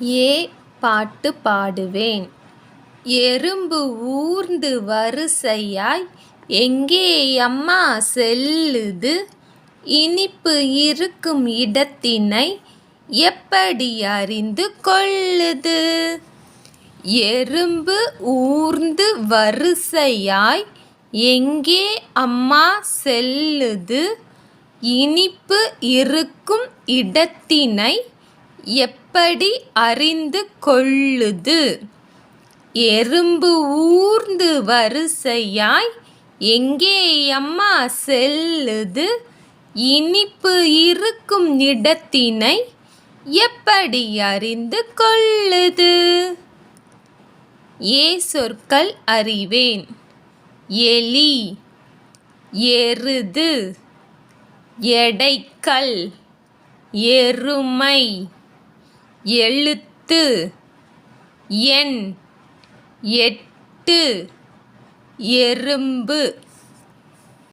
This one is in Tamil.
ஏ பாட்டு பாடுவேன். எறும்பு ஊர்ந்து வரிசையாய் எங்கேயம்மா செல்லுது? இனிப்பு இருக்கும் இடத்தினை எப்படி அறிந்து கொள்ளுது? எறும்பு ஊர்ந்து வரிசையாய் எங்கே அம்மா செல்லுது? இனிப்பு இருக்கும் இடத்தினை எப்படி அறிந்து கொள்ளுது? எறும்பு ஊர்ந்து வரிசையாய் எங்கேயம்மா செல்லுது? இனிப்பு இருக்கும் இடத்தினை எப்படி அறிந்து கொள்ளுது? ஏ சொற்கள் அறிவேன். எலி, எருது, எடைக்கல், எருமை, எழுத்து, எண், எட்டு, எறும்பு.